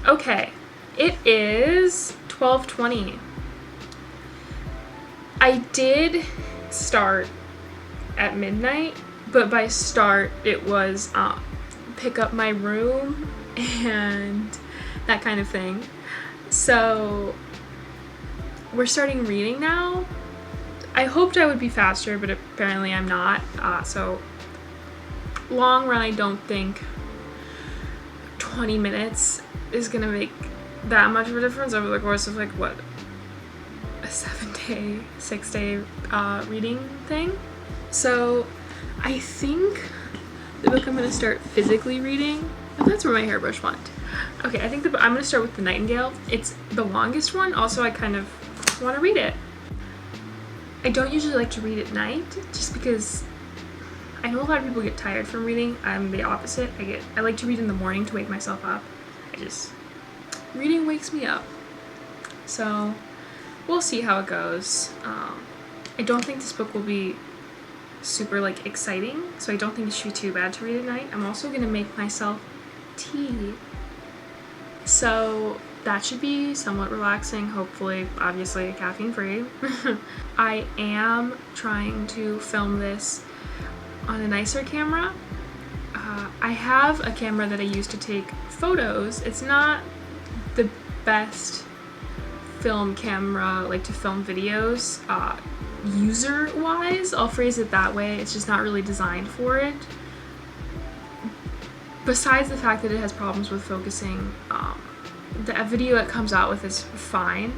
Okay, it is 12:20. I did start at midnight, but by start it was pick up my room and that kind of thing. So we're starting reading now. I hoped I would be faster, but apparently I'm not. So long run, I don't think 20 minutes is gonna make that much of a difference over the course of like what, a 7-day, 6-day reading thing. So I think the book I'm gonna start physically reading, oh, that's where my hairbrush went. Okay, I think I'm gonna start with The Nightingale. It's the longest one, also I kind of want to read it. I don't usually like to read at night just because I know a lot of people get tired from reading. I'm the opposite. I like to read in the morning to wake myself up. Reading wakes me up. So we'll see how it goes. I don't think this book will be super like exciting, so I don't think it should be too bad to read at night. I'm also gonna make myself tea. So that should be somewhat relaxing, hopefully, obviously caffeine free. I am trying to film this on a nicer camera. I have a camera that I use to take photos. It's not the best film camera, like to film videos, user-wise, I'll phrase it that way. It's just not really designed for it. Besides the fact that it has problems with focusing, the video it comes out with is fine.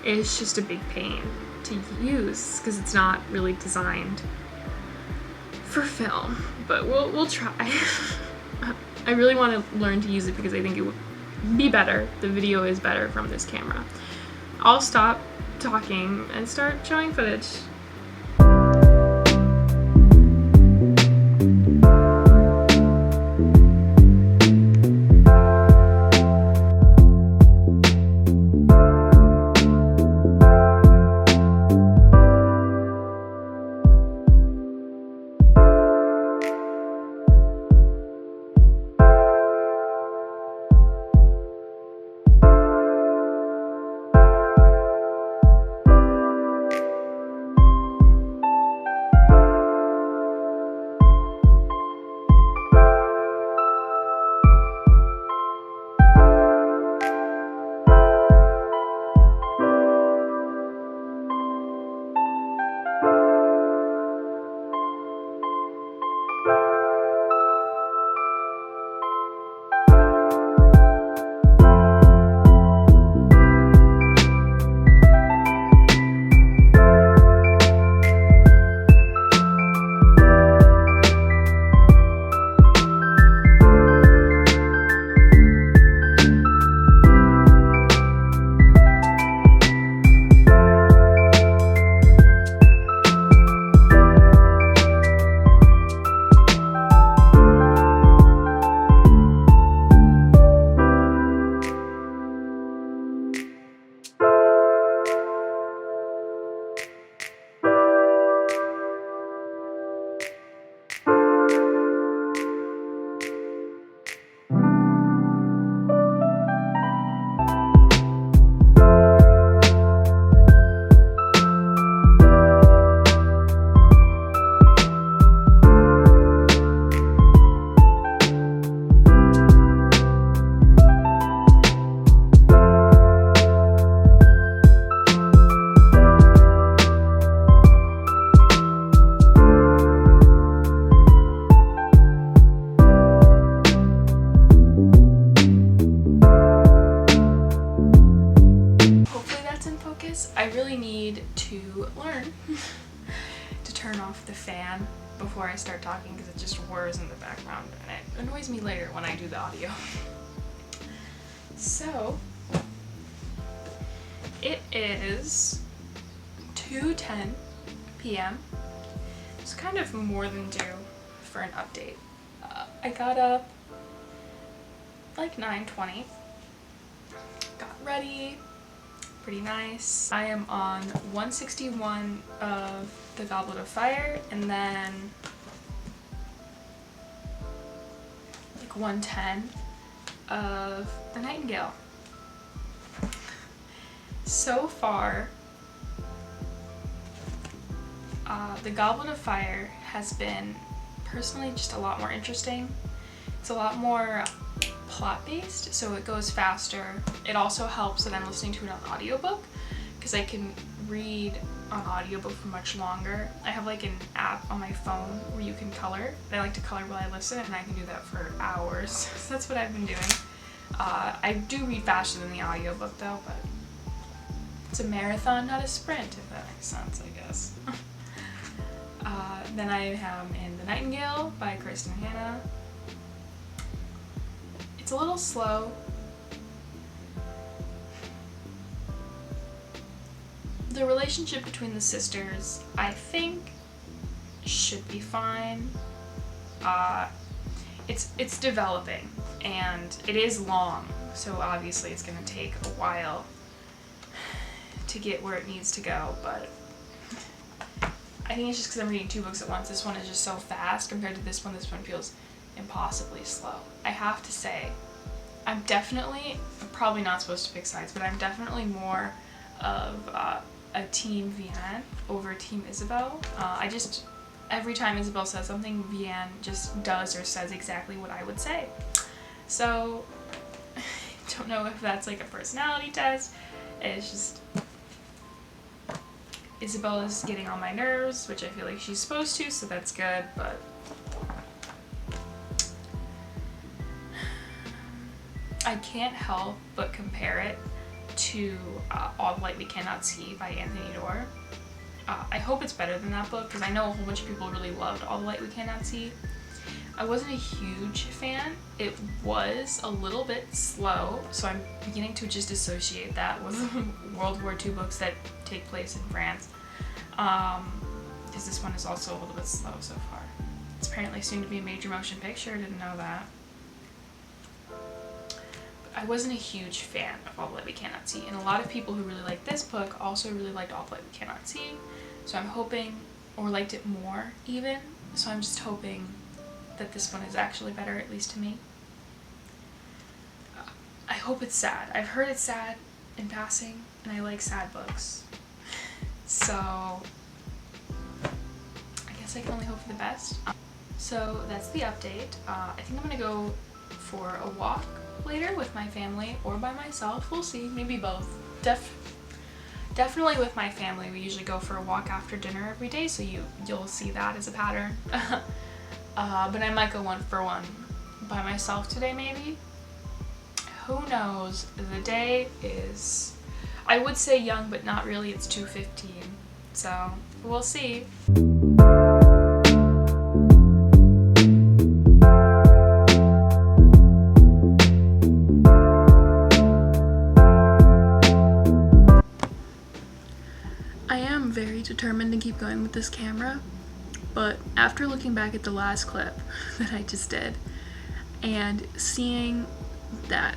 It's just a big pain to use because it's not really designed for film, but we'll try. I really want to learn to use it because I think it would be better. The video is better from this camera. I'll stop talking and start showing footage. I really need to learn to turn off the fan before I start talking because it just whirs in the background and it annoys me later when I do the audio. So it is 2:10 p.m. It's kind of more than due for an update. I got up like 9:20, got ready, pretty nice. I am on 161 of the Goblet of Fire and then like 110 of the Nightingale. So far, The Goblet of Fire has been personally just a lot more interesting. It's a lot more plot-based, so it goes faster. It also helps that I'm listening to it on audiobook, because I can read on audiobook for much longer. I have like an app on my phone where you can color. I like to color while I listen, and I can do that for hours. So that's what I've been doing. I do read faster than the audiobook though, but it's a marathon, not a sprint, if that makes sense, I guess. Then I am in The Nightingale by Kristen Hanna. It's a little slow. The relationship between the sisters, I think, should be fine. It's developing, and it is long, so obviously it's going to take a while to get where it needs to go, but I think it's just because I'm reading 2 books at once. This one is just so fast compared to this one. This one feels impossibly slow. I have to say, I'm probably not supposed to pick sides, but I'm definitely more of a Team Vianne over Team Isabel. Every time Isabel says something, Vianne just does or says exactly what I would say. So, I don't know if that's like a personality test. It's just, Isabel is getting on my nerves, which I feel like she's supposed to, so that's good, but I can't help but compare it to All the Light We Cannot See by Anthony Doerr. I hope it's better than that book, because I know a whole bunch of people really loved All the Light We Cannot See. I wasn't a huge fan. It was a little bit slow, so I'm beginning to just associate that with World War II books that take place in France. Because this one is also a little bit slow so far. It's apparently soon to be a major motion picture, I didn't know that. But I wasn't a huge fan of All the Light We Cannot See, and a lot of people who really liked this book also really liked All the Light We Cannot See, so I'm hoping, or liked it more even, so I'm just hoping that this one is actually better, at least to me. I hope it's sad. I've heard it's sad in passing, and I like sad books. So, I guess I can only hope for the best. So that's the update. I think I'm gonna go for a walk later with my family or by myself. We'll see, maybe both. Definitely with my family. We usually go for a walk after dinner every day, so you'll see that as a pattern. But I might go one for one by myself today, maybe. Who knows? The day is, I would say young, but not really. It's 2:15, so we'll see. I am very determined to keep going with this camera, but after looking back at the last clip that I just did and seeing that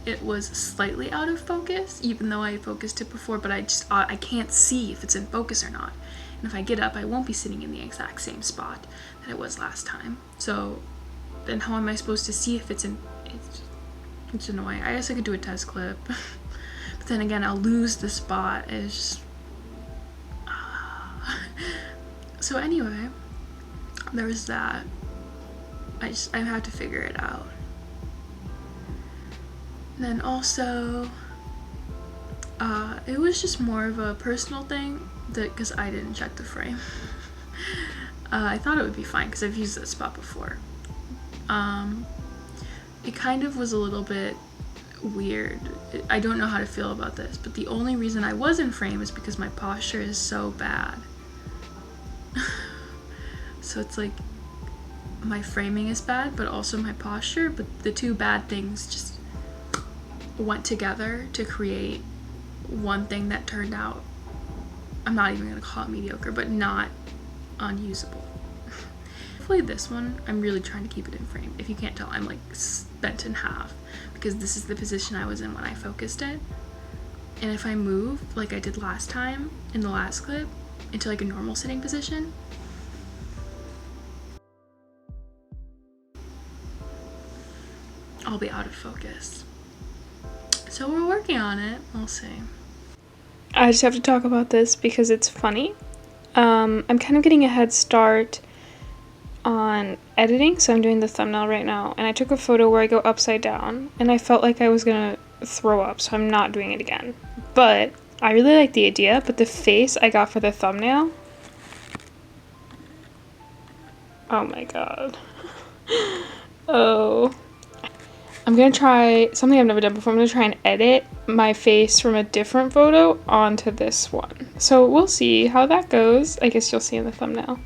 it was slightly out of focus, even though I focused it before, but I can't see if it's in focus or not. And if I get up, I won't be sitting in the exact same spot that I was last time. So then how am I supposed to see if it's annoying. I guess I could do a test clip, but then again, I'll lose the spot. It's just, so anyway, there was that. I have to figure it out. Then also, it was just more of a personal thing because I didn't check the frame. I thought it would be fine because I've used this spot before. It kind of was a little bit weird. I don't know how to feel about this, but the only reason I was in frame is because my posture is so bad. So it's like my framing is bad, but also my posture, but the two bad things just went together to create one thing that turned out, I'm not even gonna call it mediocre, but not unusable. Hopefully this one, I'm really trying to keep it in frame. If you can't tell, I'm like bent in half because this is the position I was in when I focused it. And if I move, like I did last time in the last clip, into like a normal sitting position, I'll be out of focus. So we're working on it. We'll see. I just have to talk about this because it's funny. I'm kind of getting a head start on editing, so I'm doing the thumbnail right now, and I took a photo where I go upside down, and I felt like I was gonna throw up, so I'm not doing it again. But I really like the idea, but the face I got for the thumbnail, oh my god. Oh. I'm gonna try something I've never done before. I'm gonna try and edit my face from a different photo onto this one. So we'll see how that goes. I guess you'll see in the thumbnail.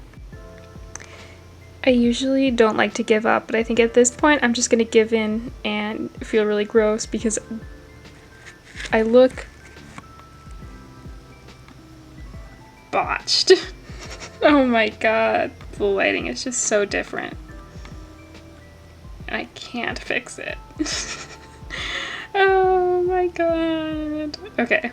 I usually don't like to give up, but I think at this point I'm just gonna give in and feel really gross because I look botched. Oh my god, the lighting is just so different. I can't fix it. Oh my god. Okay.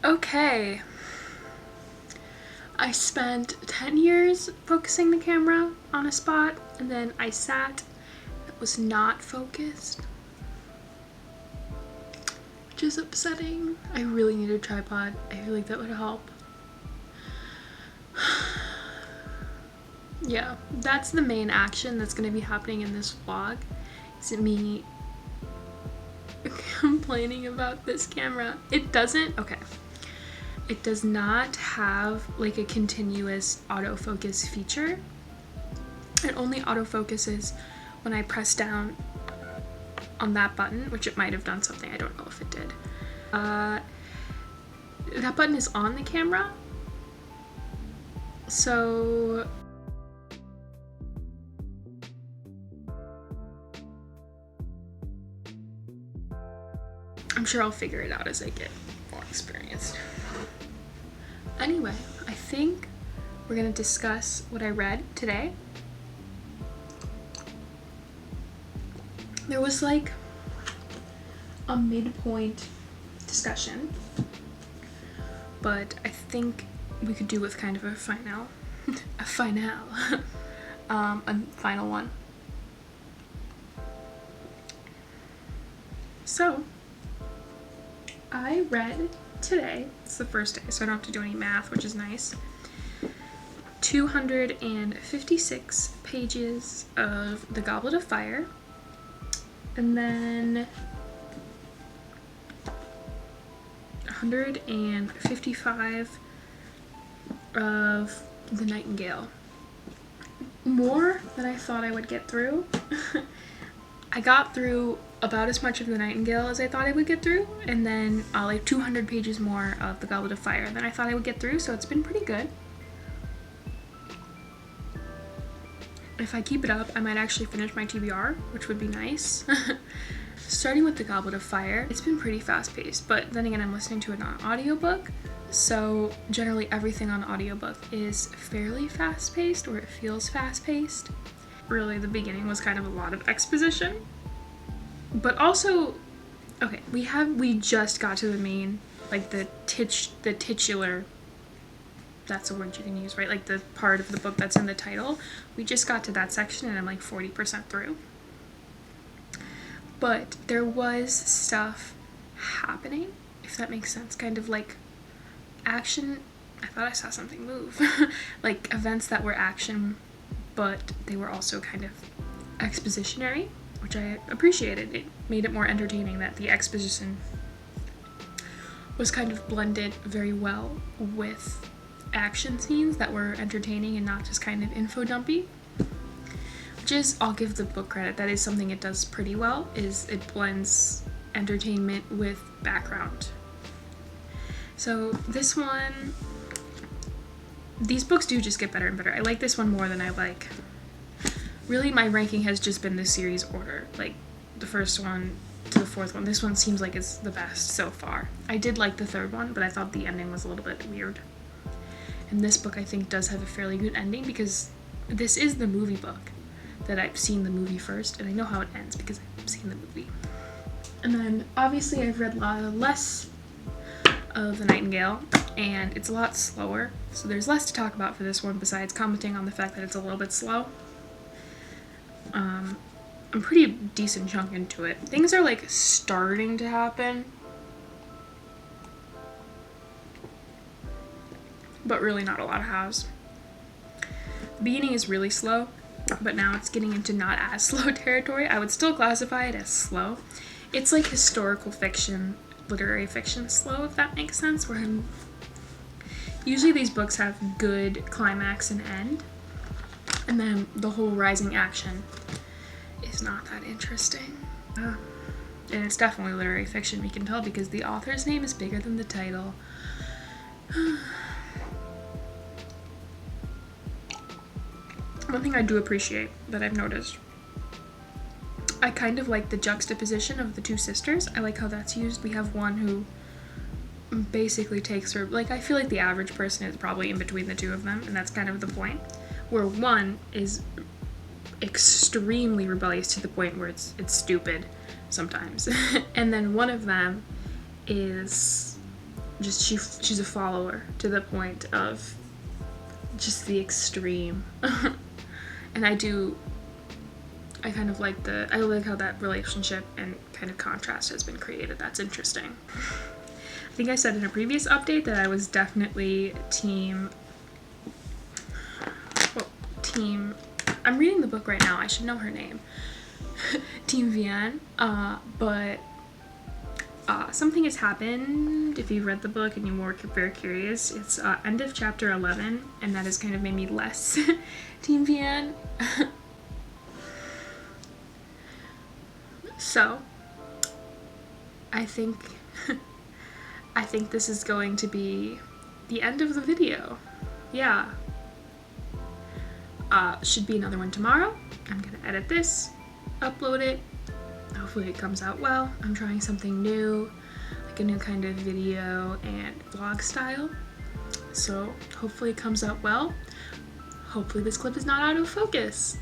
Okay. I spent 10 years focusing the camera on a spot, and then I sat, it was not focused, which is upsetting. I really need a tripod. I feel like that would help. Yeah, that's the main action that's going to be happening in this vlog. Is it me complaining about this camera? It doesn't, okay. It does not have like a continuous autofocus feature. It only autofocuses when I press down on that button, which it might have done something. I don't know if it did. That button is on the camera. So I'm sure I'll figure it out as I get more experienced. Anyway, I think we're gonna discuss what I read today. There was like a midpoint discussion, but I think we could do with kind of a final one. So I read today, it's the first day, so I don't have to do any math, which is nice. 256 pages of The Goblet of Fire, and then 155 of The Nightingale. More than I thought I would get through. I got through about as much of The Nightingale as I thought I would get through, and then like 200 pages more of The Goblet of Fire than I thought I would get through, so it's been pretty good. If I keep it up, I might actually finish my TBR, which would be nice. Starting with The Goblet of Fire, it's been pretty fast-paced, but then again, I'm listening to it on audiobook, so generally everything on audiobook is fairly fast-paced, or it feels fast-paced. Really, the beginning was kind of a lot of exposition, but also, okay, we just got to the main, like the titular, that's a word you can use, right? Like the part of the book that's in the title. We just got to that section and I'm like 40% through. but there was stuff happening, if that makes sense, kind of like action. I thought I saw something move. Like events that were action, but they were also kind of expositionary, which I appreciated. It made it more entertaining that the exposition was kind of blended very well with action scenes that were entertaining and not just kind of info dumpy. Which is, I'll give the book credit, that is something it does pretty well, is it blends entertainment with background. So this one, these books do just get better and better. I like this one more than I like. Really, my ranking has just been the series order, like the first one to the fourth one. This one seems like it's the best so far. I did like the third one, but I thought the ending was a little bit weird. And this book, I think, does have a fairly good ending because this is the movie book that I've seen the movie first, and I know how it ends because I've seen the movie. And then, obviously, I've read less of The Nightingale, and it's a lot slower, so there's less to talk about for this one besides commenting on the fact that it's a little bit slow. I'm pretty decent chunk into it. Things are like starting to happen, but really not a lot has. The beginning is really slow, but now it's getting into not as slow territory. I would still classify it as slow. It's like historical fiction, literary fiction slow, if that makes sense, where usually these books have good climax and end, and then the whole rising action is not that interesting. And it's definitely literary fiction, we can tell, because the author's name is bigger than the title. One thing I do appreciate that I've noticed, I kind of like the juxtaposition of the two sisters. I like how that's used. We have one who basically takes her, like, I feel like the average person is probably in between the two of them, and that's kind of the point, where one is extremely rebellious to the point where it's stupid sometimes. And then one of them is just, she's a follower to the point of just the extreme. And I kind of like I like how that relationship and kind of contrast has been created. That's interesting. I think I said in a previous update that I was definitely team, I'm reading the book right now, I should know her name. Team Vian, but something has happened. If you've read the book and you were very curious, it's end of chapter 11, and that has kind of made me less Team Vian. So, I think this is going to be the end of the video. Yeah. Should be another one tomorrow. I'm gonna edit this, upload it. Hopefully it comes out well. I'm trying something new, like a new kind of video and vlog style. So hopefully it comes out well. Hopefully this clip is not out of focus.